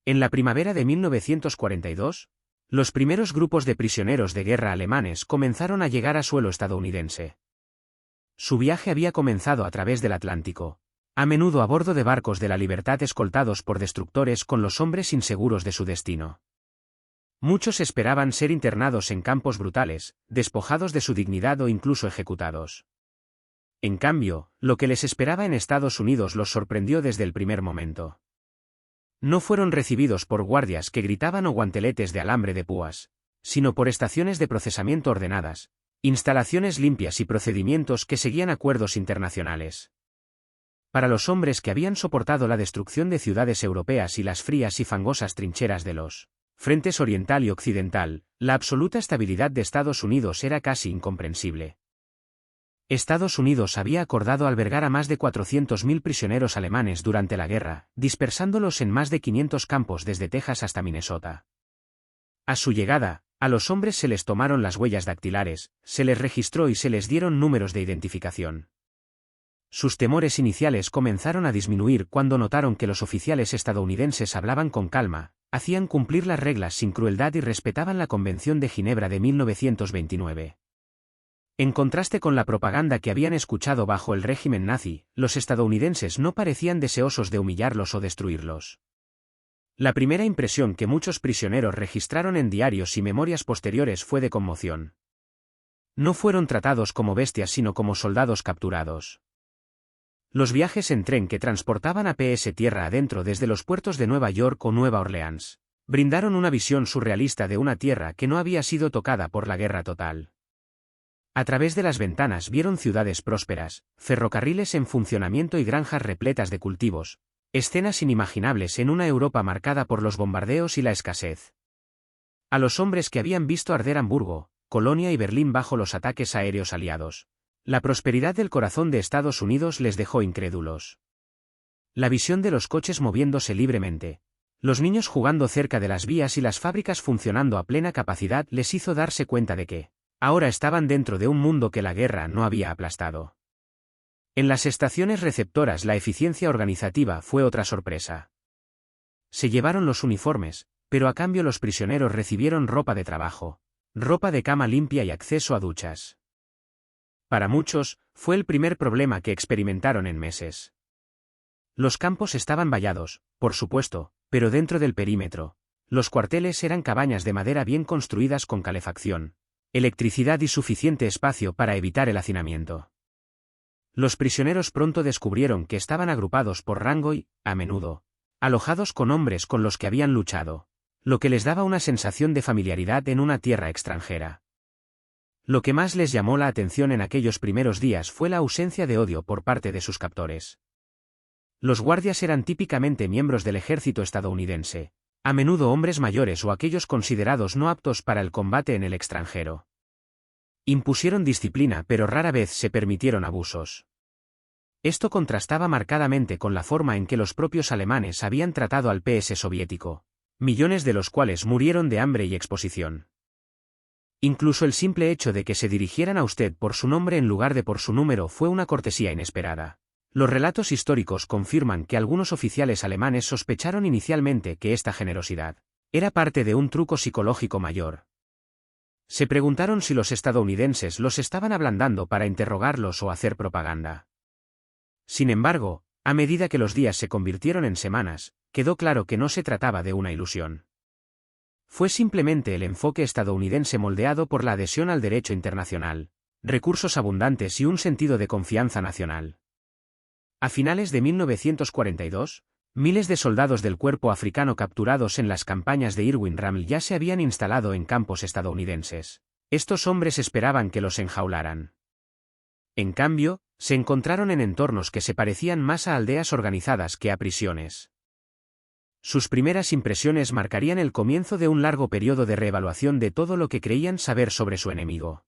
En la primavera de 1942, los primeros grupos de prisioneros de guerra alemanes comenzaron a llegar a suelo estadounidense. Su viaje había comenzado a través del Atlántico, a menudo a bordo de barcos de la Libertad escoltados por destructores con los hombres inseguros de su destino. Muchos esperaban ser internados en campos brutales, despojados de su dignidad o incluso ejecutados. En cambio, lo que les esperaba en Estados Unidos los sorprendió desde el primer momento. No fueron recibidos por guardias que gritaban o guanteletes de alambre de púas, sino por estaciones de procesamiento ordenadas, instalaciones limpias y procedimientos que seguían acuerdos internacionales. Para los hombres que habían soportado la destrucción de ciudades europeas y las frías y fangosas trincheras de los frentes oriental y occidental, la absoluta estabilidad de Estados Unidos era casi incomprensible. Estados Unidos había acordado albergar a más de 400.000 prisioneros alemanes durante la guerra, dispersándolos en más de 500 campos desde Texas hasta Minnesota. A su llegada, a los hombres se les tomaron las huellas dactilares, se les registró y se les dieron números de identificación. Sus temores iniciales comenzaron a disminuir cuando notaron que los oficiales estadounidenses hablaban con calma, hacían cumplir las reglas sin crueldad y respetaban la Convención de Ginebra de 1929. En contraste con la propaganda que habían escuchado bajo el régimen nazi, los estadounidenses no parecían deseosos de humillarlos o destruirlos. La primera impresión que muchos prisioneros registraron en diarios y memorias posteriores fue de conmoción. No fueron tratados como bestias sino como soldados capturados. Los viajes en tren que transportaban a PS tierra adentro desde los puertos de Nueva York o Nueva Orleans, brindaron una visión surrealista de una tierra que no había sido tocada por la guerra total. A través de las ventanas vieron ciudades prósperas, ferrocarriles en funcionamiento y granjas repletas de cultivos, escenas inimaginables en una Europa marcada por los bombardeos y la escasez. A los hombres que habían visto arder Hamburgo, Colonia y Berlín bajo los ataques aéreos aliados, la prosperidad del corazón de Estados Unidos les dejó incrédulos. La visión de los coches moviéndose libremente, los niños jugando cerca de las vías y las fábricas funcionando a plena capacidad les hizo darse cuenta de que ahora estaban dentro de un mundo que la guerra no había aplastado. En las estaciones receptoras la eficiencia organizativa fue otra sorpresa. Se llevaron los uniformes, pero a cambio los prisioneros recibieron ropa de trabajo, ropa de cama limpia y acceso a duchas. Para muchos, fue el primer problema que experimentaron en meses. Los campos estaban vallados, por supuesto, pero dentro del perímetro. Los cuarteles eran cabañas de madera bien construidas con calefacción, electricidad y suficiente espacio para evitar el hacinamiento. Los prisioneros pronto descubrieron que estaban agrupados por rango y, a menudo, alojados con hombres con los que habían luchado, lo que les daba una sensación de familiaridad en una tierra extranjera. Lo que más les llamó la atención en aquellos primeros días fue la ausencia de odio por parte de sus captores. Los guardias eran típicamente miembros del ejército estadounidense, a menudo hombres mayores o aquellos considerados no aptos para el combate en el extranjero. Impusieron disciplina pero rara vez se permitieron abusos. Esto contrastaba marcadamente con la forma en que los propios alemanes habían tratado al PS soviético, millones de los cuales murieron de hambre y exposición. Incluso el simple hecho de que se dirigieran a usted por su nombre en lugar de por su número fue una cortesía inesperada. Los relatos históricos confirman que algunos oficiales alemanes sospecharon inicialmente que esta generosidad era parte de un truco psicológico mayor. Se preguntaron si los estadounidenses los estaban ablandando para interrogarlos o hacer propaganda. Sin embargo, a medida que los días se convirtieron en semanas, quedó claro que no se trataba de una ilusión. Fue simplemente el enfoque estadounidense moldeado por la adhesión al derecho internacional, recursos abundantes y un sentido de confianza nacional. A finales de 1942, miles de soldados del cuerpo africano capturados en las campañas de Irwin Rommel ya se habían instalado en campos estadounidenses. Estos hombres esperaban que los enjaularan. En cambio, se encontraron en entornos que se parecían más a aldeas organizadas que a prisiones. Sus primeras impresiones marcarían el comienzo de un largo periodo de reevaluación de todo lo que creían saber sobre su enemigo.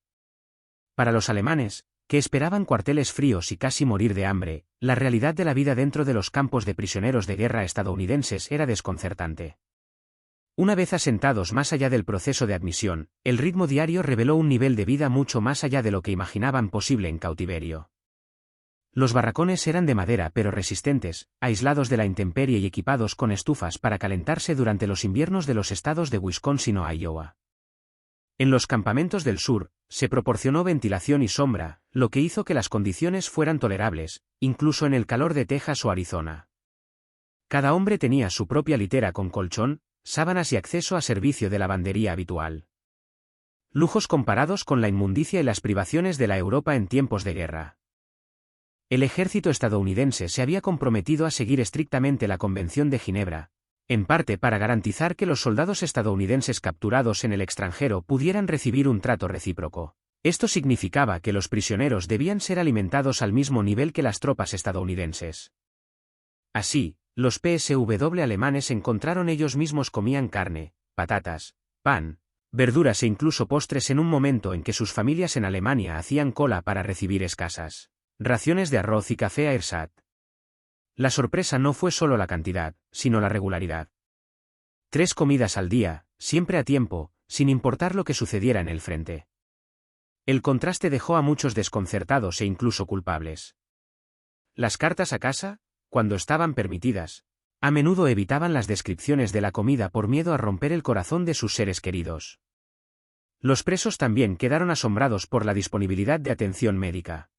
Para los alemanes, que esperaban cuarteles fríos y casi morir de hambre, la realidad de la vida dentro de los campos de prisioneros de guerra estadounidenses era desconcertante. Una vez asentados más allá del proceso de admisión, el ritmo diario reveló un nivel de vida mucho más allá de lo que imaginaban posible en cautiverio. Los barracones eran de madera pero resistentes, aislados de la intemperie y equipados con estufas para calentarse durante los inviernos de los estados de Wisconsin o Iowa. En los campamentos del sur, se proporcionó ventilación y sombra, lo que hizo que las condiciones fueran tolerables, incluso en el calor de Texas o Arizona. Cada hombre tenía su propia litera con colchón, sábanas y acceso a servicio de lavandería habitual. Lujos comparados con la inmundicia y las privaciones de la Europa en tiempos de guerra. El ejército estadounidense se había comprometido a seguir estrictamente la Convención de Ginebra, en parte para garantizar que los soldados estadounidenses capturados en el extranjero pudieran recibir un trato recíproco. Esto significaba que los prisioneros debían ser alimentados al mismo nivel que las tropas estadounidenses. Así, los PSW alemanes encontraron ellos mismos comían carne, patatas, pan, verduras e incluso postres en un momento en que sus familias en Alemania hacían cola para recibir escasas raciones de arroz y café a Ersat. La sorpresa no fue solo la cantidad, sino la regularidad. 3 comidas al día, siempre a tiempo, sin importar lo que sucediera en el frente. El contraste dejó a muchos desconcertados e incluso culpables. Las cartas a casa, cuando estaban permitidas, a menudo evitaban las descripciones de la comida por miedo a romper el corazón de sus seres queridos. Los presos también quedaron asombrados por la disponibilidad de atención médica.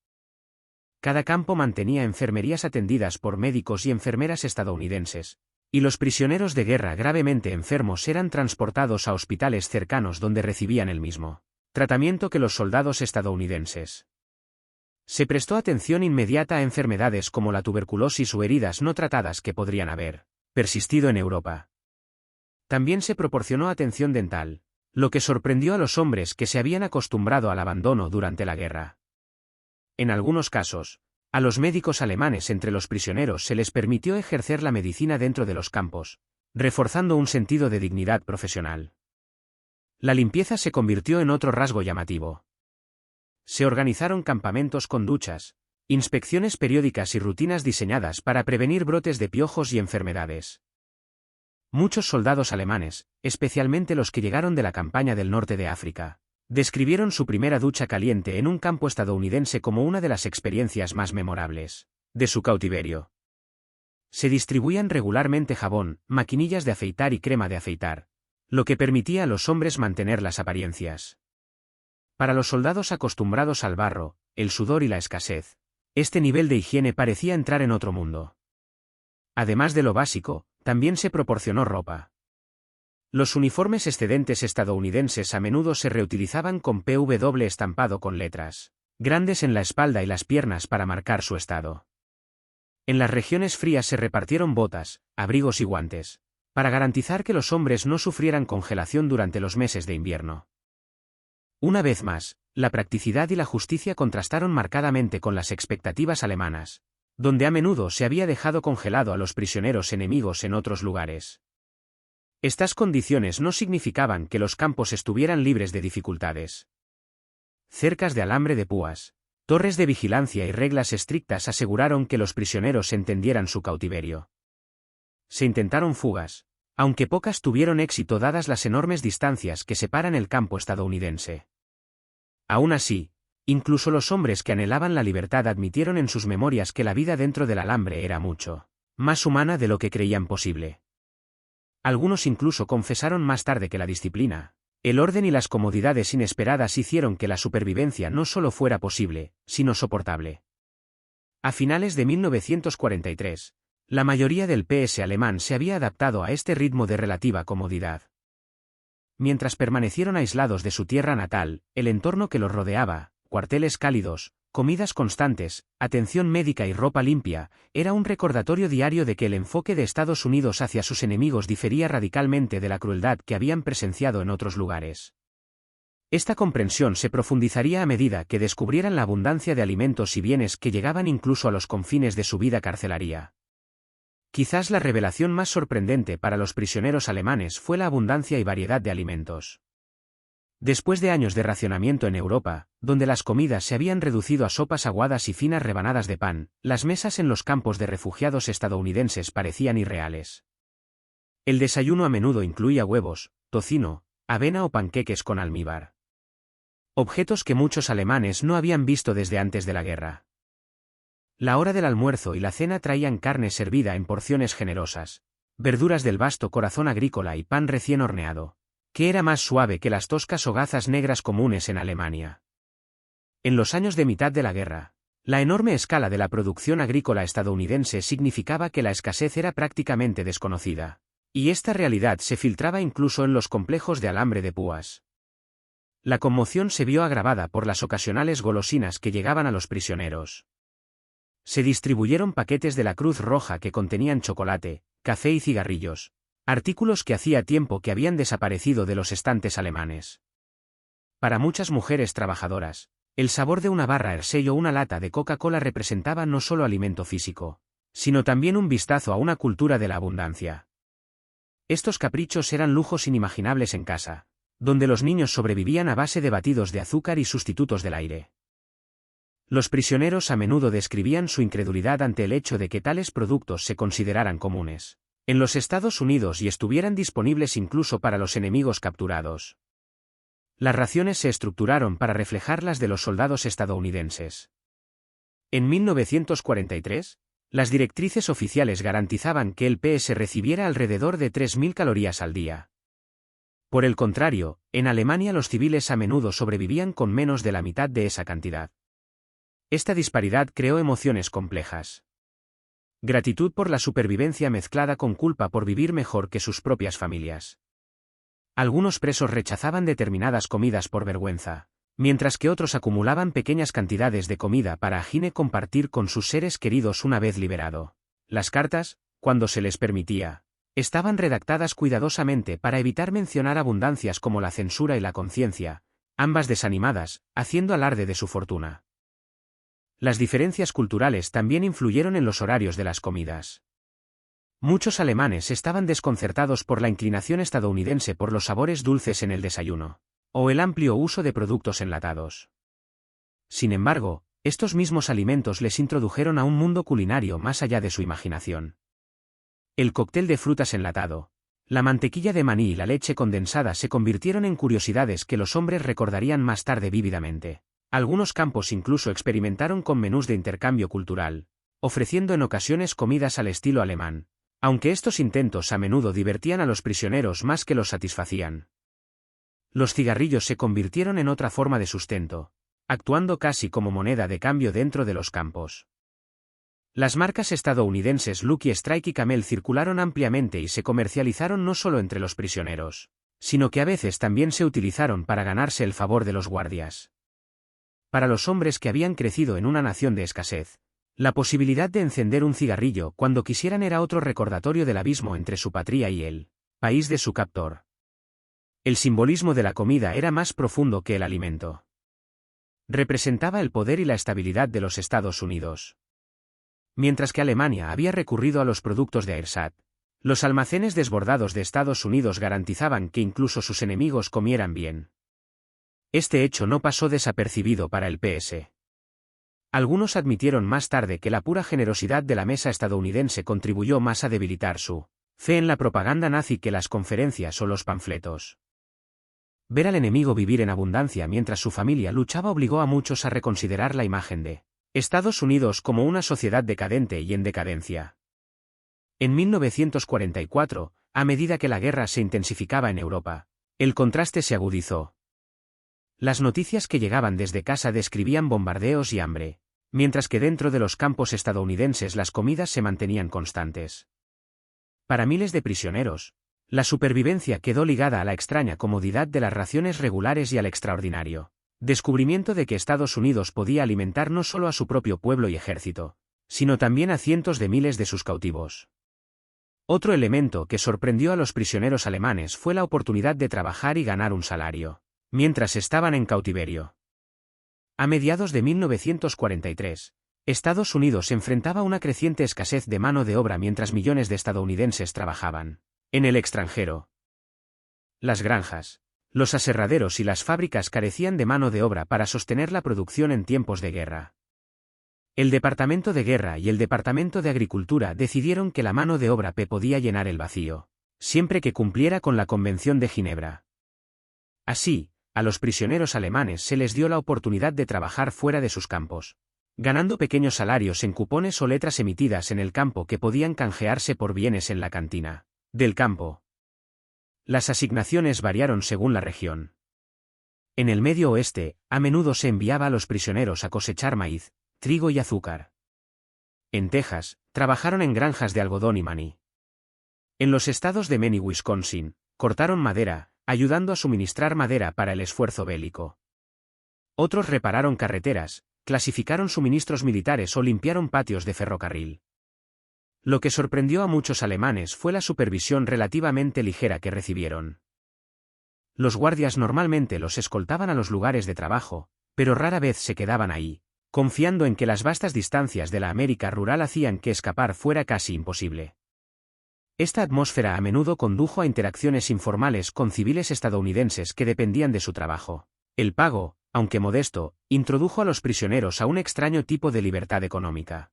Cada campo mantenía enfermerías atendidas por médicos y enfermeras estadounidenses, y los prisioneros de guerra gravemente enfermos eran transportados a hospitales cercanos donde recibían el mismo tratamiento que los soldados estadounidenses. Se prestó atención inmediata a enfermedades como la tuberculosis o heridas no tratadas que podrían haber persistido en Europa. También se proporcionó atención dental, lo que sorprendió a los hombres que se habían acostumbrado al abandono durante la guerra. En algunos casos, a los médicos alemanes entre los prisioneros se les permitió ejercer la medicina dentro de los campos, reforzando un sentido de dignidad profesional. La limpieza se convirtió en otro rasgo llamativo. Se organizaron campamentos con duchas, inspecciones periódicas y rutinas diseñadas para prevenir brotes de piojos y enfermedades. Muchos soldados alemanes, especialmente los que llegaron de la campaña del norte de África, describieron su primera ducha caliente en un campo estadounidense como una de las experiencias más memorables de su cautiverio. Se distribuían regularmente jabón, maquinillas de afeitar y crema de afeitar, lo que permitía a los hombres mantener las apariencias. Para los soldados acostumbrados al barro, el sudor y la escasez, este nivel de higiene parecía entrar en otro mundo. Además de lo básico, también se proporcionó ropa. Los uniformes excedentes estadounidenses a menudo se reutilizaban con PW estampado con letras grandes en la espalda y las piernas para marcar su estado. En las regiones frías se repartieron botas, abrigos y guantes, para garantizar que los hombres no sufrieran congelación durante los meses de invierno. Una vez más, la practicidad y la justicia contrastaron marcadamente con las expectativas alemanas, donde a menudo se había dejado congelado a los prisioneros enemigos en otros lugares. Estas condiciones no significaban que los campos estuvieran libres de dificultades. Cercas de alambre de púas, torres de vigilancia y reglas estrictas aseguraron que los prisioneros entendieran su cautiverio. Se intentaron fugas, aunque pocas tuvieron éxito dadas las enormes distancias que separan el campo estadounidense. Aún así, incluso los hombres que anhelaban la libertad admitieron en sus memorias que la vida dentro del alambre era mucho más humana de lo que creían posible. Algunos incluso confesaron más tarde que la disciplina, el orden y las comodidades inesperadas hicieron que la supervivencia no solo fuera posible, sino soportable. A finales de 1943, la mayoría del PS alemán se había adaptado a este ritmo de relativa comodidad. Mientras permanecieron aislados de su tierra natal, el entorno que los rodeaba, cuarteles cálidos, comidas constantes, atención médica y ropa limpia, era un recordatorio diario de que el enfoque de Estados Unidos hacia sus enemigos difería radicalmente de la crueldad que habían presenciado en otros lugares. Esta comprensión se profundizaría a medida que descubrieran la abundancia de alimentos y bienes que llegaban incluso a los confines de su vida carcelaria. Quizás la revelación más sorprendente para los prisioneros alemanes fue la abundancia y variedad de alimentos. Después de años de racionamiento en Europa, donde las comidas se habían reducido a sopas aguadas y finas rebanadas de pan, las mesas en los campos de refugiados estadounidenses parecían irreales. El desayuno a menudo incluía huevos, tocino, avena o panqueques con almíbar. Objetos que muchos alemanes no habían visto desde antes de la guerra. La hora del almuerzo y la cena traían carne servida en porciones generosas, verduras del vasto corazón agrícola y pan recién horneado, que era más suave que las toscas hogazas negras comunes en Alemania. En los años de mitad de la guerra, la enorme escala de la producción agrícola estadounidense significaba que la escasez era prácticamente desconocida, y esta realidad se filtraba incluso en los complejos de alambre de púas. La conmoción se vio agravada por las ocasionales golosinas que llegaban a los prisioneros. Se distribuyeron paquetes de la Cruz Roja que contenían chocolate, café y cigarrillos, artículos que hacía tiempo que habían desaparecido de los estantes alemanes. Para muchas mujeres trabajadoras, el sabor de una barra Hershey o una lata de Coca-Cola representaba no solo alimento físico, sino también un vistazo a una cultura de la abundancia. Estos caprichos eran lujos inimaginables en casa, donde los niños sobrevivían a base de batidos de azúcar y sustitutos del aire. Los prisioneros a menudo describían su incredulidad ante el hecho de que tales productos se consideraran comunes en los Estados Unidos y estuvieran disponibles incluso para los enemigos capturados. Las raciones se estructuraron para reflejar las de los soldados estadounidenses. En 1943, las directrices oficiales garantizaban que el PS recibiera alrededor de 3.000 calorías al día. Por el contrario, en Alemania los civiles a menudo sobrevivían con menos de la mitad de esa cantidad. Esta disparidad creó emociones complejas. Gratitud por la supervivencia mezclada con culpa por vivir mejor que sus propias familias. Algunos presos rechazaban determinadas comidas por vergüenza, mientras que otros acumulaban pequeñas cantidades de comida para a fine compartir con sus seres queridos una vez liberado. Las cartas, cuando se les permitía, estaban redactadas cuidadosamente para evitar mencionar abundancias como la censura y la conciencia, ambas desanimadas, haciendo alarde de su fortuna. Las diferencias culturales también influyeron en los horarios de las comidas. Muchos alemanes estaban desconcertados por la inclinación estadounidense por los sabores dulces en el desayuno, o el amplio uso de productos enlatados. Sin embargo, estos mismos alimentos les introdujeron a un mundo culinario más allá de su imaginación. El cóctel de frutas enlatado, la mantequilla de maní y la leche condensada se convirtieron en curiosidades que los hombres recordarían más tarde vívidamente. Algunos campos incluso experimentaron con menús de intercambio cultural, ofreciendo en ocasiones comidas al estilo alemán, aunque estos intentos a menudo divertían a los prisioneros más que los satisfacían. Los cigarrillos se convirtieron en otra forma de sustento, actuando casi como moneda de cambio dentro de los campos. Las marcas estadounidenses Lucky Strike y Camel circularon ampliamente y se comercializaron no solo entre los prisioneros, sino que a veces también se utilizaron para ganarse el favor de los guardias. Para los hombres que habían crecido en una nación de escasez, la posibilidad de encender un cigarrillo cuando quisieran era otro recordatorio del abismo entre su patria y el país de su captor. El simbolismo de la comida era más profundo que el alimento. Representaba el poder y la estabilidad de los Estados Unidos. Mientras que Alemania había recurrido a los productos de Ersatz, los almacenes desbordados de Estados Unidos garantizaban que incluso sus enemigos comieran bien. Este hecho no pasó desapercibido para el PS. Algunos admitieron más tarde que la pura generosidad de la mesa estadounidense contribuyó más a debilitar su fe en la propaganda nazi que las conferencias o los panfletos. Ver al enemigo vivir en abundancia mientras su familia luchaba obligó a muchos a reconsiderar la imagen de Estados Unidos como una sociedad decadente y en decadencia. En 1944, a medida que la guerra se intensificaba en Europa, el contraste se agudizó. Las noticias que llegaban desde casa describían bombardeos y hambre, mientras que dentro de los campos estadounidenses las comidas se mantenían constantes. Para miles de prisioneros, la supervivencia quedó ligada a la extraña comodidad de las raciones regulares y al extraordinario descubrimiento de que Estados Unidos podía alimentar no solo a su propio pueblo y ejército, sino también a cientos de miles de sus cautivos. Otro elemento que sorprendió a los prisioneros alemanes fue la oportunidad de trabajar y ganar un salario mientras estaban en cautiverio. A mediados de 1943, Estados Unidos enfrentaba una creciente escasez de mano de obra mientras millones de estadounidenses trabajaban en el extranjero. Las granjas, los aserraderos y las fábricas carecían de mano de obra para sostener la producción en tiempos de guerra. El Departamento de Guerra y el Departamento de Agricultura decidieron que la mano de obra podía llenar el vacío, siempre que cumpliera con la Convención de Ginebra. Así, a los prisioneros alemanes se les dio la oportunidad de trabajar fuera de sus campos, ganando pequeños salarios en cupones o letras emitidas en el campo que podían canjearse por bienes en la cantina del campo. Las asignaciones variaron según la región. En el Medio Oeste, a menudo se enviaba a los prisioneros a cosechar maíz, trigo y azúcar. En Texas, trabajaron en granjas de algodón y maní. En los estados de Maine y Wisconsin, cortaron madera, ayudando a suministrar madera para el esfuerzo bélico. Otros repararon carreteras, clasificaron suministros militares o limpiaron patios de ferrocarril. Lo que sorprendió a muchos alemanes fue la supervisión relativamente ligera que recibieron. Los guardias normalmente los escoltaban a los lugares de trabajo, pero rara vez se quedaban ahí, confiando en que las vastas distancias de la América rural hacían que escapar fuera casi imposible. Esta atmósfera a menudo condujo a interacciones informales con civiles estadounidenses que dependían de su trabajo. El pago, aunque modesto, introdujo a los prisioneros a un extraño tipo de libertad económica.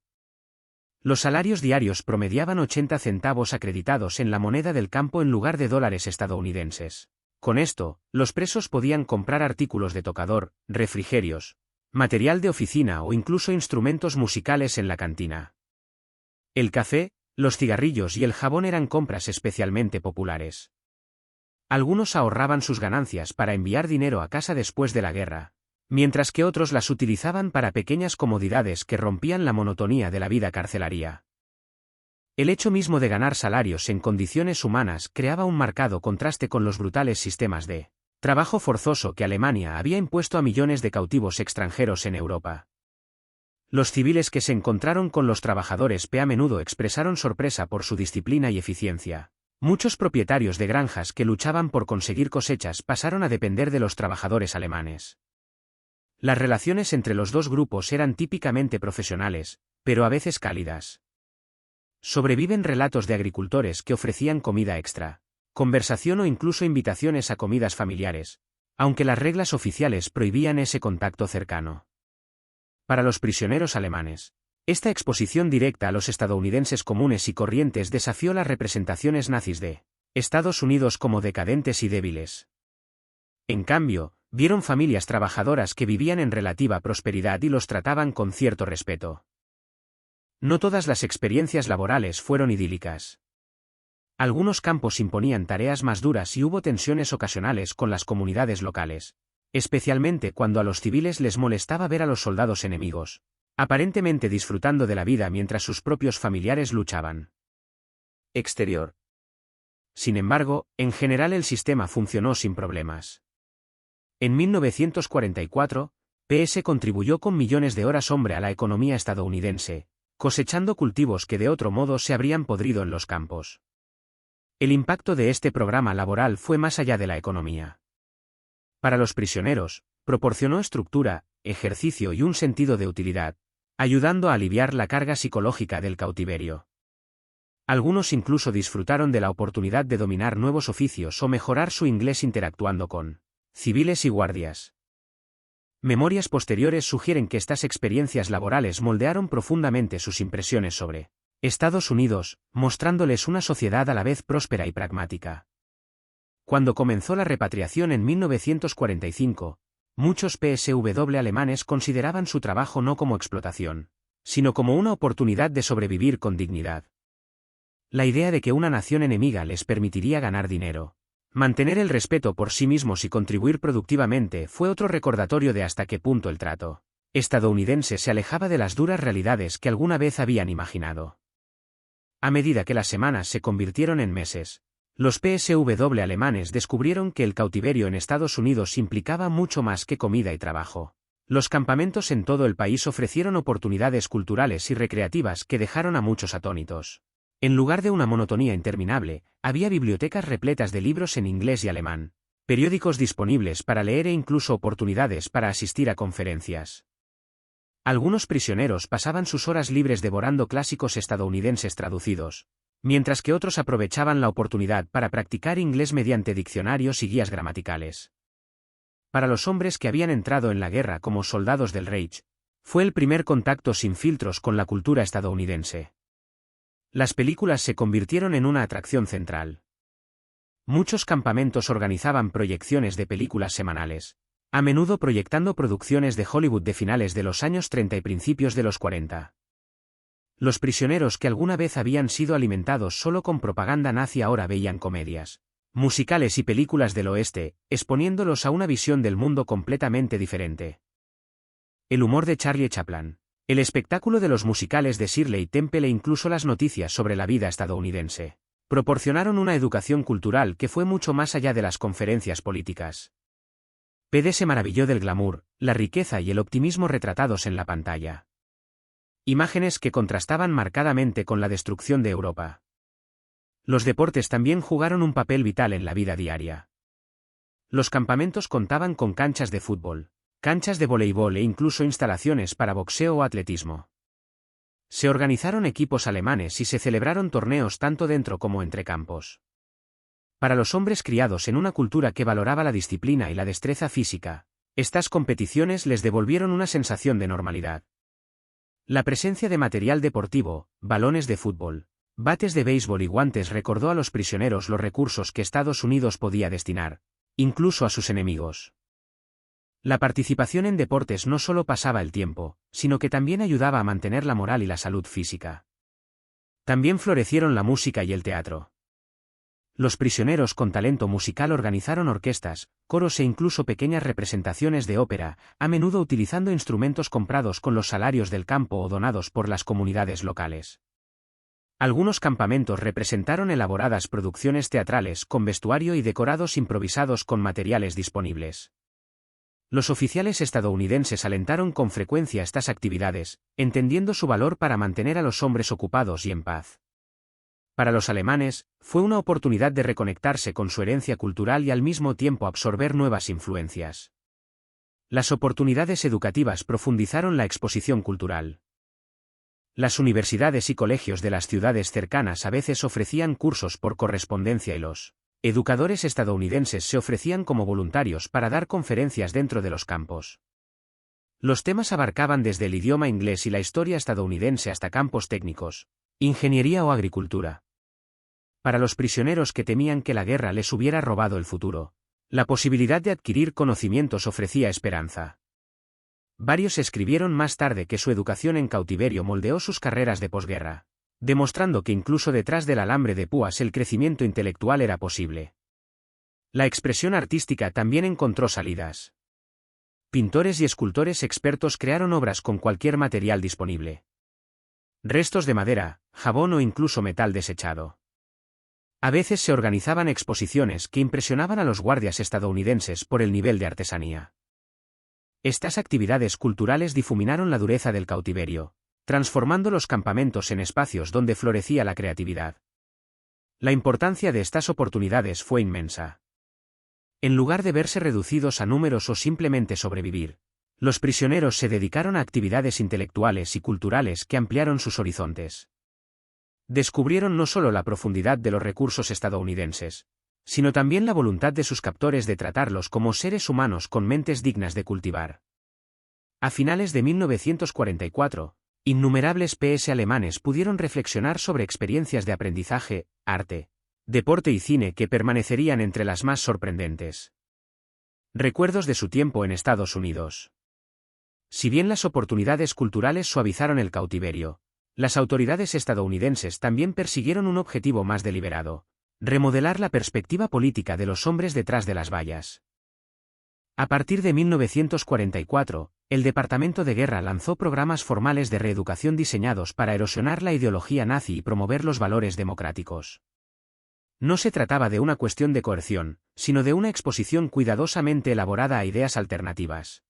Los salarios diarios promediaban 80 centavos acreditados en la moneda del campo en lugar de dólares estadounidenses. Con esto, los presos podían comprar artículos de tocador, refrigerios, material de oficina o incluso instrumentos musicales en la cantina. El café, los cigarrillos y el jabón eran compras especialmente populares. Algunos ahorraban sus ganancias para enviar dinero a casa después de la guerra, mientras que otros las utilizaban para pequeñas comodidades que rompían la monotonía de la vida carcelaria. El hecho mismo de ganar salarios en condiciones humanas creaba un marcado contraste con los brutales sistemas de trabajo forzoso que Alemania había impuesto a millones de cautivos extranjeros en Europa. Los civiles que se encontraron con los trabajadores a menudo expresaron sorpresa por su disciplina y eficiencia. Muchos propietarios de granjas que luchaban por conseguir cosechas pasaron a depender de los trabajadores alemanes. Las relaciones entre los dos grupos eran típicamente profesionales, pero a veces cálidas. Sobreviven relatos de agricultores que ofrecían comida extra, conversación o incluso invitaciones a comidas familiares, aunque las reglas oficiales prohibían ese contacto cercano. Para los prisioneros alemanes, esta exposición directa a los estadounidenses comunes y corrientes desafió las representaciones nazis de Estados Unidos como decadentes y débiles. En cambio, vieron familias trabajadoras que vivían en relativa prosperidad y los trataban con cierto respeto. No todas las experiencias laborales fueron idílicas. Algunos campos imponían tareas más duras y hubo tensiones ocasionales con las comunidades locales, especialmente cuando a los civiles les molestaba ver a los soldados enemigos, aparentemente disfrutando de la vida mientras sus propios familiares luchaban. Exterior. Sin embargo, en general el sistema funcionó sin problemas. En 1944, PS contribuyó con millones de horas hombre a la economía estadounidense, cosechando cultivos que de otro modo se habrían podrido en los campos. El impacto de este programa laboral fue más allá de la economía. Para los prisioneros, proporcionó estructura, ejercicio y un sentido de utilidad, ayudando a aliviar la carga psicológica del cautiverio. Algunos incluso disfrutaron de la oportunidad de dominar nuevos oficios o mejorar su inglés interactuando con civiles y guardias. Memorias posteriores sugieren que estas experiencias laborales moldearon profundamente sus impresiones sobre Estados Unidos, mostrándoles una sociedad a la vez próspera y pragmática. Cuando comenzó la repatriación en 1945, muchos PSW alemanes consideraban su trabajo no como explotación, sino como una oportunidad de sobrevivir con dignidad. La idea de que una nación enemiga les permitiría ganar dinero, mantener el respeto por sí mismos y contribuir productivamente fue otro recordatorio de hasta qué punto el trato estadounidense se alejaba de las duras realidades que alguna vez habían imaginado. A medida que las semanas se convirtieron en meses, los PSW alemanes descubrieron que el cautiverio en Estados Unidos implicaba mucho más que comida y trabajo. Los campamentos en todo el país ofrecieron oportunidades culturales y recreativas que dejaron a muchos atónitos. En lugar de una monotonía interminable, había bibliotecas repletas de libros en inglés y alemán, periódicos disponibles para leer e incluso oportunidades para asistir a conferencias. Algunos prisioneros pasaban sus horas libres devorando clásicos estadounidenses traducidos, mientras que otros aprovechaban la oportunidad para practicar inglés mediante diccionarios y guías gramaticales. Para los hombres que habían entrado en la guerra como soldados del Reich, fue el primer contacto sin filtros con la cultura estadounidense. Las películas se convirtieron en una atracción central. Muchos campamentos organizaban proyecciones de películas semanales, a menudo proyectando producciones de Hollywood de finales de los años 30 y principios de los 40. Los prisioneros que alguna vez habían sido alimentados solo con propaganda nazi ahora veían comedias, musicales y películas del oeste, exponiéndolos a una visión del mundo completamente diferente. El humor de Charlie Chaplin, el espectáculo de los musicales de Shirley Temple e incluso las noticias sobre la vida estadounidense, proporcionaron una educación cultural que fue mucho más allá de las conferencias políticas. PD se maravilló del glamour, la riqueza y el optimismo retratados en la pantalla. Imágenes que contrastaban marcadamente con la destrucción de Europa. Los deportes también jugaron un papel vital en la vida diaria. Los campamentos contaban con canchas de fútbol, canchas de voleibol e incluso instalaciones para boxeo o atletismo. Se organizaron equipos alemanes y se celebraron torneos tanto dentro como entre campos. Para los hombres criados en una cultura que valoraba la disciplina y la destreza física, estas competiciones les devolvieron una sensación de normalidad. La presencia de material deportivo, balones de fútbol, bates de béisbol y guantes recordó a los prisioneros los recursos que Estados Unidos podía destinar, incluso a sus enemigos. La participación en deportes no solo pasaba el tiempo, sino que también ayudaba a mantener la moral y la salud física. También florecieron la música y el teatro. Los prisioneros con talento musical organizaron orquestas, coros e incluso pequeñas representaciones de ópera, a menudo utilizando instrumentos comprados con los salarios del campo o donados por las comunidades locales. Algunos campamentos representaron elaboradas producciones teatrales con vestuario y decorados improvisados con materiales disponibles. Los oficiales estadounidenses alentaron con frecuencia estas actividades, entendiendo su valor para mantener a los hombres ocupados y en paz. Para los alemanes, fue una oportunidad de reconectarse con su herencia cultural y al mismo tiempo absorber nuevas influencias. Las oportunidades educativas profundizaron la exposición cultural. Las universidades y colegios de las ciudades cercanas a veces ofrecían cursos por correspondencia y los educadores estadounidenses se ofrecían como voluntarios para dar conferencias dentro de los campos. Los temas abarcaban desde el idioma inglés y la historia estadounidense hasta campos técnicos, ingeniería o agricultura. Para los prisioneros que temían que la guerra les hubiera robado el futuro, la posibilidad de adquirir conocimientos ofrecía esperanza. Varios escribieron más tarde que su educación en cautiverio moldeó sus carreras de posguerra, demostrando que incluso detrás del alambre de púas el crecimiento intelectual era posible. La expresión artística también encontró salidas. Pintores y escultores expertos crearon obras con cualquier material disponible. Restos de madera, jabón o incluso metal desechado. A veces se organizaban exposiciones que impresionaban a los guardias estadounidenses por el nivel de artesanía. Estas actividades culturales difuminaron la dureza del cautiverio, transformando los campamentos en espacios donde florecía la creatividad. La importancia de estas oportunidades fue inmensa. En lugar de verse reducidos a números o simplemente sobrevivir, los prisioneros se dedicaron a actividades intelectuales y culturales que ampliaron sus horizontes. Descubrieron no solo la profundidad de los recursos estadounidenses, sino también la voluntad de sus captores de tratarlos como seres humanos con mentes dignas de cultivar. A finales de 1944, innumerables PS alemanes pudieron reflexionar sobre experiencias de aprendizaje, arte, deporte y cine que permanecerían entre las más sorprendentes. Recuerdos de su tiempo en Estados Unidos. Si bien las oportunidades culturales suavizaron el cautiverio, las autoridades estadounidenses también persiguieron un objetivo más deliberado: remodelar la perspectiva política de los hombres detrás de las vallas. A partir de 1944, el Departamento de Guerra lanzó programas formales de reeducación diseñados para erosionar la ideología nazi y promover los valores democráticos. No se trataba de una cuestión de coerción, sino de una exposición cuidadosamente elaborada a ideas alternativas.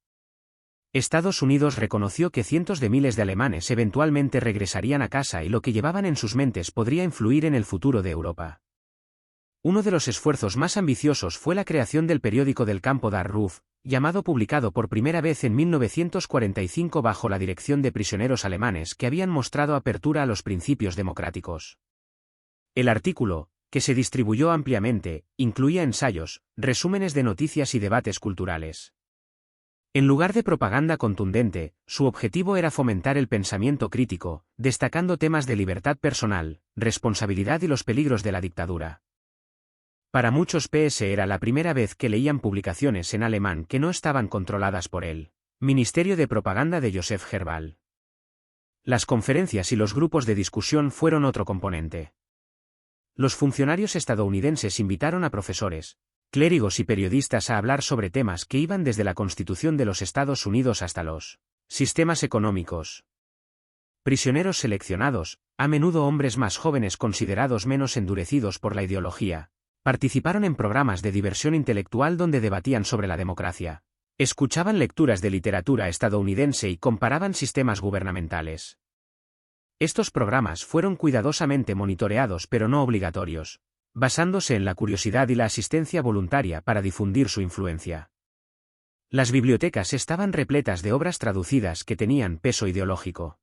Estados Unidos reconoció que cientos de miles de alemanes eventualmente regresarían a casa y lo que llevaban en sus mentes podría influir en el futuro de Europa. Uno de los esfuerzos más ambiciosos fue la creación del periódico del campo Der Ruf, llamado publicado por primera vez en 1945 bajo la dirección de prisioneros alemanes que habían mostrado apertura a los principios democráticos. El artículo, que se distribuyó ampliamente, incluía ensayos, resúmenes de noticias y debates culturales. En lugar de propaganda contundente, su objetivo era fomentar el pensamiento crítico, destacando temas de libertad personal, responsabilidad y los peligros de la dictadura. Para muchos PS era la primera vez que leían publicaciones en alemán que no estaban controladas por el Ministerio de Propaganda de Joseph Herbal. Las conferencias y los grupos de discusión fueron otro componente. Los funcionarios estadounidenses invitaron a profesores, clérigos y periodistas a hablar sobre temas que iban desde la Constitución de los Estados Unidos hasta los sistemas económicos. Prisioneros seleccionados, a menudo hombres más jóvenes considerados menos endurecidos por la ideología, participaron en programas de diversión intelectual donde debatían sobre la democracia, escuchaban lecturas de literatura estadounidense y comparaban sistemas gubernamentales. Estos programas fueron cuidadosamente monitoreados pero no obligatorios, basándose en la curiosidad y la asistencia voluntaria para difundir su influencia. Las bibliotecas estaban repletas de obras traducidas que tenían peso ideológico.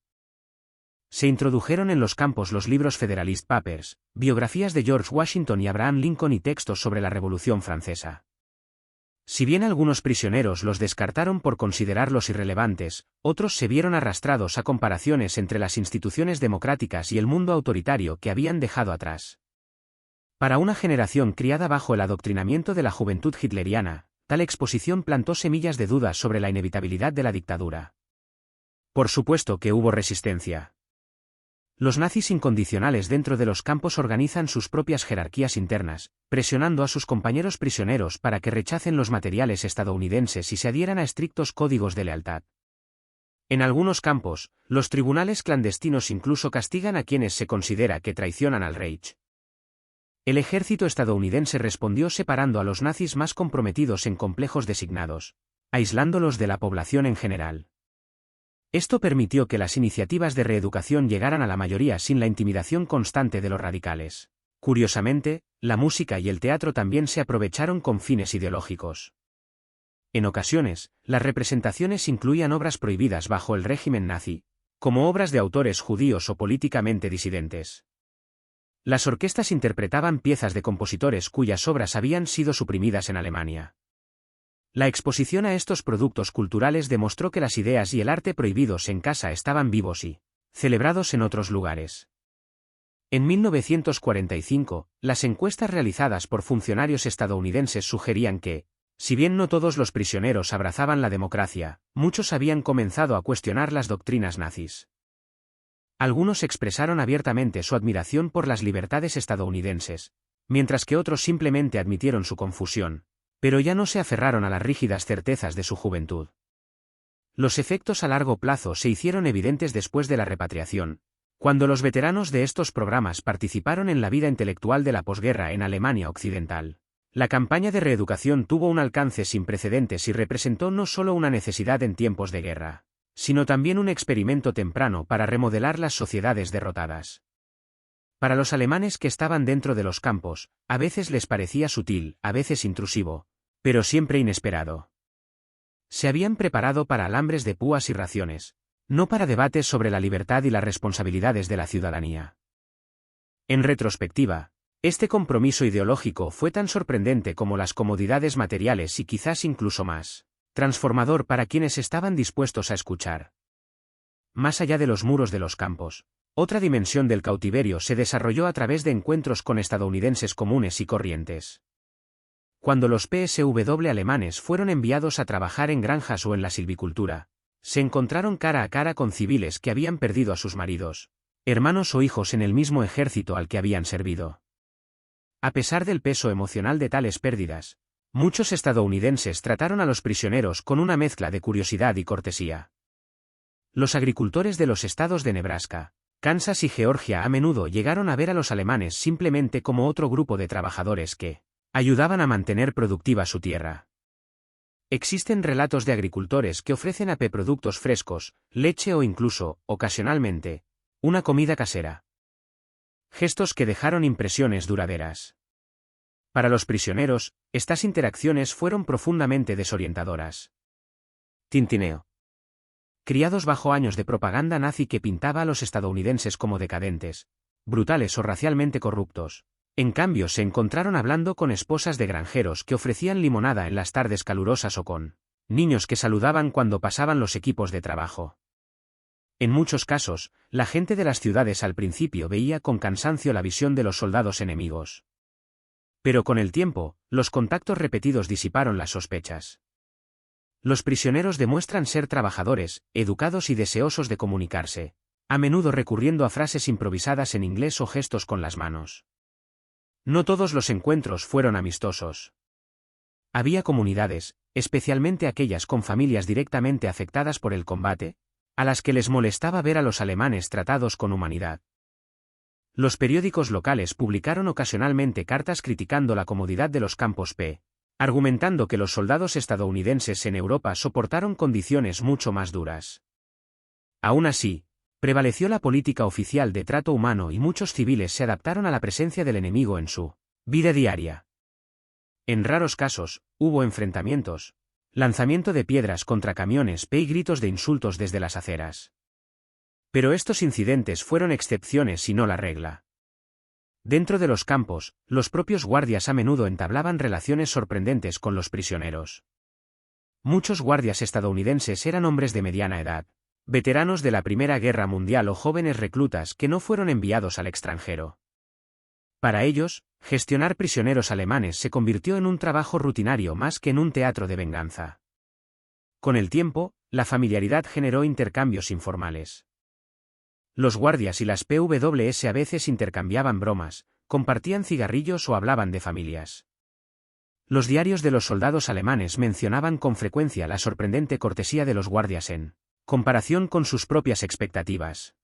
Se introdujeron en los campos los libros Federalist Papers, biografías de George Washington y Abraham Lincoln y textos sobre la Revolución Francesa. Si bien algunos prisioneros los descartaron por considerarlos irrelevantes, otros se vieron arrastrados a comparaciones entre las instituciones democráticas y el mundo autoritario que habían dejado atrás. Para una generación criada bajo el adoctrinamiento de la juventud hitleriana, tal exposición plantó semillas de dudas sobre la inevitabilidad de la dictadura. Por supuesto que hubo resistencia. Los nazis incondicionales dentro de los campos organizan sus propias jerarquías internas, presionando a sus compañeros prisioneros para que rechacen los materiales estadounidenses y se adhieran a estrictos códigos de lealtad. En algunos campos, los tribunales clandestinos incluso castigan a quienes se considera que traicionan al Reich. El ejército estadounidense respondió separando a los nazis más comprometidos en complejos designados, aislándolos de la población en general. Esto permitió que las iniciativas de reeducación llegaran a la mayoría sin la intimidación constante de los radicales. Curiosamente, la música y el teatro también se aprovecharon con fines ideológicos. En ocasiones, las representaciones incluían obras prohibidas bajo el régimen nazi, como obras de autores judíos o políticamente disidentes. Las orquestas interpretaban piezas de compositores cuyas obras habían sido suprimidas en Alemania. La exposición a estos productos culturales demostró que las ideas y el arte prohibidos en casa estaban vivos y celebrados en otros lugares. En 1945, las encuestas realizadas por funcionarios estadounidenses sugerían que, si bien no todos los prisioneros abrazaban la democracia, muchos habían comenzado a cuestionar las doctrinas nazis. Algunos expresaron abiertamente su admiración por las libertades estadounidenses, mientras que otros simplemente admitieron su confusión, pero ya no se aferraron a las rígidas certezas de su juventud. Los efectos a largo plazo se hicieron evidentes después de la repatriación, cuando los veteranos de estos programas participaron en la vida intelectual de la posguerra en Alemania Occidental. La campaña de reeducación tuvo un alcance sin precedentes y representó no solo una necesidad en tiempos de guerra, sino también un experimento temprano para remodelar las sociedades derrotadas. Para los alemanes que estaban dentro de los campos, a veces les parecía sutil, a veces intrusivo, pero siempre inesperado. Se habían preparado para alambres de púas y raciones, no para debates sobre la libertad y las responsabilidades de la ciudadanía. En retrospectiva, este compromiso ideológico fue tan sorprendente como las comodidades materiales y quizás incluso más transformador para quienes estaban dispuestos a escuchar. Más allá de los muros de los campos, otra dimensión del cautiverio se desarrolló a través de encuentros con estadounidenses comunes y corrientes. Cuando los PSW alemanes fueron enviados a trabajar en granjas o en la silvicultura, se encontraron cara a cara con civiles que habían perdido a sus maridos, hermanos o hijos en el mismo ejército al que habían servido. A pesar del peso emocional de tales pérdidas, muchos estadounidenses trataron a los prisioneros con una mezcla de curiosidad y cortesía. Los agricultores de los estados de Nebraska, Kansas y Georgia a menudo llegaron a ver a los alemanes simplemente como otro grupo de trabajadores que ayudaban a mantener productiva su tierra. Existen relatos de agricultores que ofrecen a productos frescos, leche o incluso, ocasionalmente, una comida casera. Gestos que dejaron impresiones duraderas. Para los prisioneros, estas interacciones fueron profundamente desorientadoras. Tintineo. Criados bajo años de propaganda nazi que pintaba a los estadounidenses como decadentes, brutales o racialmente corruptos, en cambio se encontraron hablando con esposas de granjeros que ofrecían limonada en las tardes calurosas o con niños que saludaban cuando pasaban los equipos de trabajo. En muchos casos, la gente de las ciudades al principio veía con cansancio la visión de los soldados enemigos. Pero con el tiempo, los contactos repetidos disiparon las sospechas. Los prisioneros demuestran ser trabajadores, educados y deseosos de comunicarse, a menudo recurriendo a frases improvisadas en inglés o gestos con las manos. No todos los encuentros fueron amistosos. Había comunidades, especialmente aquellas con familias directamente afectadas por el combate, a las que les molestaba ver a los alemanes tratados con humanidad. Los periódicos locales publicaron ocasionalmente cartas criticando la comodidad de los campos P, argumentando que los soldados estadounidenses en Europa soportaron condiciones mucho más duras. Aún así, prevaleció la política oficial de trato humano y muchos civiles se adaptaron a la presencia del enemigo en su vida diaria. En raros casos, hubo enfrentamientos, lanzamiento de piedras contra camiones P y gritos de insultos desde las aceras. Pero estos incidentes fueron excepciones y no la regla. Dentro de los campos, los propios guardias a menudo entablaban relaciones sorprendentes con los prisioneros. Muchos guardias estadounidenses eran hombres de mediana edad, veteranos de la Primera Guerra Mundial o jóvenes reclutas que no fueron enviados al extranjero. Para ellos, gestionar prisioneros alemanes se convirtió en un trabajo rutinario más que en un teatro de venganza. Con el tiempo, la familiaridad generó intercambios informales. Los guardias y las PWS a veces intercambiaban bromas, compartían cigarrillos o hablaban de familias. Los diarios de los soldados alemanes mencionaban con frecuencia la sorprendente cortesía de los guardias en comparación con sus propias expectativas.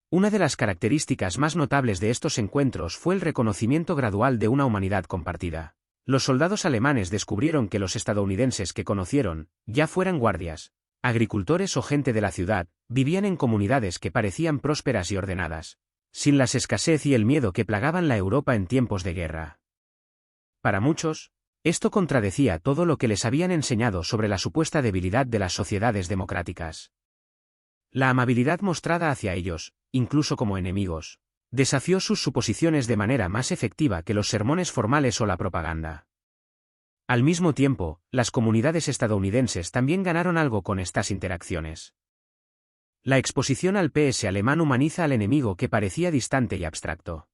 Una de las características más notables de estos encuentros fue el reconocimiento gradual de una humanidad compartida. Los soldados alemanes descubrieron que los estadounidenses que conocieron, ya fueran guardias, agricultores o gente de la ciudad, vivían en comunidades que parecían prósperas y ordenadas, sin la escasez y el miedo que plagaban la Europa en tiempos de guerra. Para muchos, esto contradecía todo lo que les habían enseñado sobre la supuesta debilidad de las sociedades democráticas. La amabilidad mostrada hacia ellos, incluso como enemigos, desafió sus suposiciones de manera más efectiva que los sermones formales o la propaganda. Al mismo tiempo, las comunidades estadounidenses también ganaron algo con estas interacciones. La exposición al PS alemán humaniza al enemigo que parecía distante y abstracto.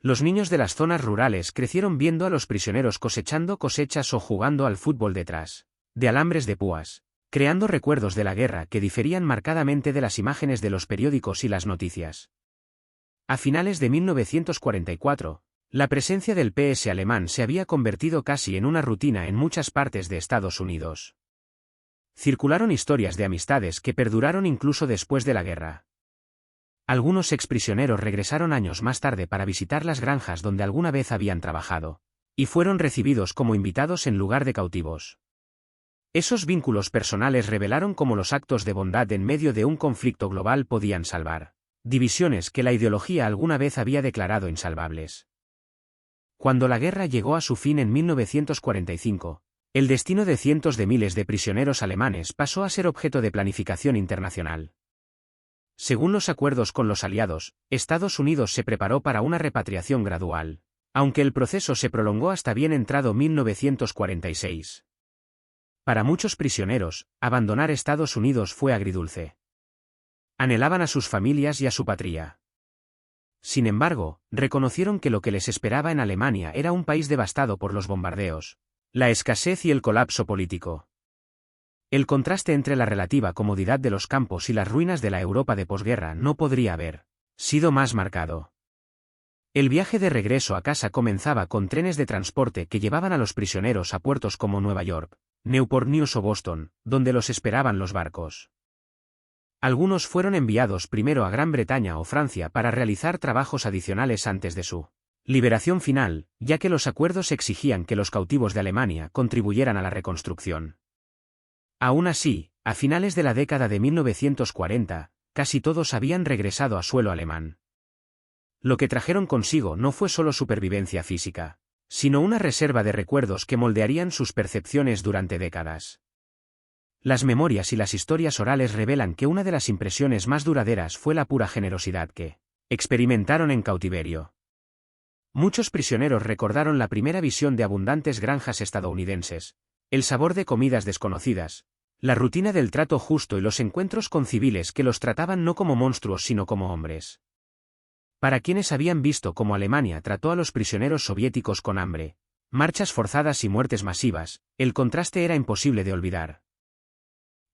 Los niños de las zonas rurales crecieron viendo a los prisioneros cosechando cosechas o jugando al fútbol detrás de alambres de púas, creando recuerdos de la guerra que diferían marcadamente de las imágenes de los periódicos y las noticias. A finales de 1944, la presencia del PS alemán se había convertido casi en una rutina en muchas partes de Estados Unidos. Circularon historias de amistades que perduraron incluso después de la guerra. Algunos exprisioneros regresaron años más tarde para visitar las granjas donde alguna vez habían trabajado, y fueron recibidos como invitados en lugar de cautivos. Esos vínculos personales revelaron cómo los actos de bondad en medio de un conflicto global podían salvar divisiones que la ideología alguna vez había declarado insalvables. Cuando la guerra llegó a su fin en 1945, el destino de cientos de miles de prisioneros alemanes pasó a ser objeto de planificación internacional. Según los acuerdos con los aliados, Estados Unidos se preparó para una repatriación gradual, aunque el proceso se prolongó hasta bien entrado 1946. Para muchos prisioneros, abandonar Estados Unidos fue agridulce. Anhelaban a sus familias y a su patria. Sin embargo, reconocieron que lo que les esperaba en Alemania era un país devastado por los bombardeos, la escasez y el colapso político. El contraste entre la relativa comodidad de los campos y las ruinas de la Europa de posguerra no podría haber sido más marcado. El viaje de regreso a casa comenzaba con trenes de transporte que llevaban a los prisioneros a puertos como Nueva York, Newport News o Boston, donde los esperaban los barcos. Algunos fueron enviados primero a Gran Bretaña o Francia para realizar trabajos adicionales antes de su liberación final, ya que los acuerdos exigían que los cautivos de Alemania contribuyeran a la reconstrucción. Aún así, a finales de la década de 1940, casi todos habían regresado a suelo alemán. Lo que trajeron consigo no fue solo supervivencia física, sino una reserva de recuerdos que moldearían sus percepciones durante décadas. Las memorias y las historias orales revelan que una de las impresiones más duraderas fue la pura generosidad que experimentaron en cautiverio. Muchos prisioneros recordaron la primera visión de abundantes granjas estadounidenses, el sabor de comidas desconocidas, la rutina del trato justo y los encuentros con civiles que los trataban no como monstruos sino como hombres. Para quienes habían visto cómo Alemania trató a los prisioneros soviéticos con hambre, marchas forzadas y muertes masivas, el contraste era imposible de olvidar.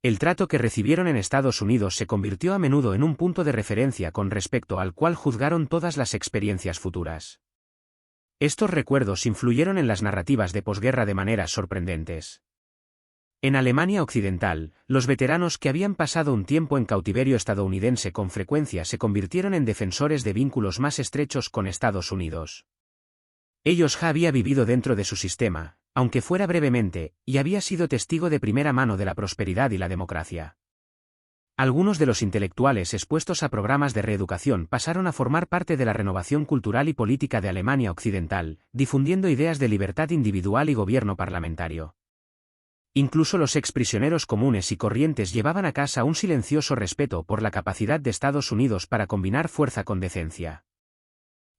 El trato que recibieron en Estados Unidos se convirtió a menudo en un punto de referencia con respecto al cual juzgaron todas las experiencias futuras. Estos recuerdos influyeron en las narrativas de posguerra de maneras sorprendentes. En Alemania Occidental, los veteranos que habían pasado un tiempo en cautiverio estadounidense con frecuencia se convirtieron en defensores de vínculos más estrechos con Estados Unidos. Ellos ya había vivido dentro de su sistema, aunque fuera brevemente, y había sido testigo de primera mano de la prosperidad y la democracia. Algunos de los intelectuales expuestos a programas de reeducación pasaron a formar parte de la renovación cultural y política de Alemania Occidental, difundiendo ideas de libertad individual y gobierno parlamentario. Incluso los exprisioneros comunes y corrientes llevaban a casa un silencioso respeto por la capacidad de Estados Unidos para combinar fuerza con decencia.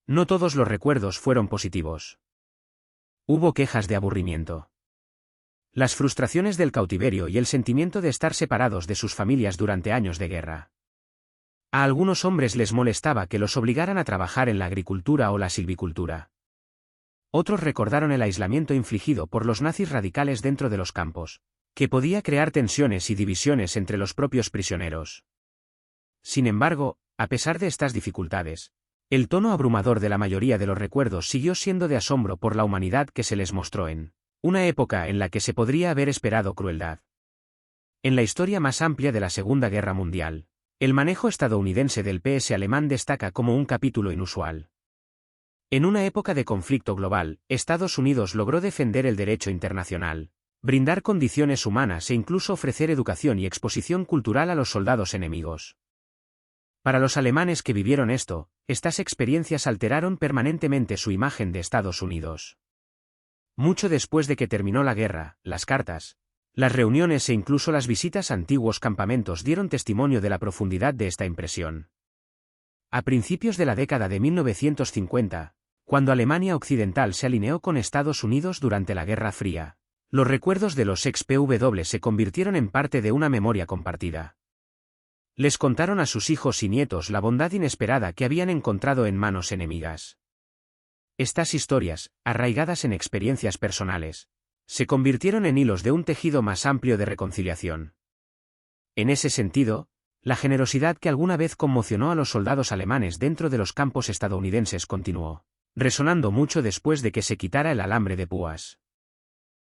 No todos los recuerdos fueron positivos. Hubo quejas de aburrimiento. Las frustraciones del cautiverio y el sentimiento de estar separados de sus familias durante años de guerra. A algunos hombres les molestaba que los obligaran a trabajar en la agricultura o la silvicultura. Otros recordaron el aislamiento infligido por los nazis radicales dentro de los campos, que podía crear tensiones y divisiones entre los propios prisioneros. Sin embargo, a pesar de estas dificultades, el tono abrumador de la mayoría de los recuerdos siguió siendo de asombro por la humanidad que se les mostró en una época en la que se podría haber esperado crueldad. En la historia más amplia de la Segunda Guerra Mundial, el manejo estadounidense del PS alemán destaca como un capítulo inusual. En una época de conflicto global, Estados Unidos logró defender el derecho internacional, brindar condiciones humanas e incluso ofrecer educación y exposición cultural a los soldados enemigos. Para los alemanes que vivieron esto, estas experiencias alteraron permanentemente su imagen de Estados Unidos. Mucho después de que terminó la guerra, las cartas, las reuniones e incluso las visitas a antiguos campamentos dieron testimonio de la profundidad de esta impresión. A principios de la década de 1950, cuando Alemania Occidental se alineó con Estados Unidos durante la Guerra Fría, los recuerdos de los ex-PW se convirtieron en parte de una memoria compartida. Les contaron a sus hijos y nietos la bondad inesperada que habían encontrado en manos enemigas. Estas historias, arraigadas en experiencias personales, se convirtieron en hilos de un tejido más amplio de reconciliación. En ese sentido, la generosidad que alguna vez conmocionó a los soldados alemanes dentro de los campos estadounidenses continuó, resonando mucho después de que se quitara el alambre de púas.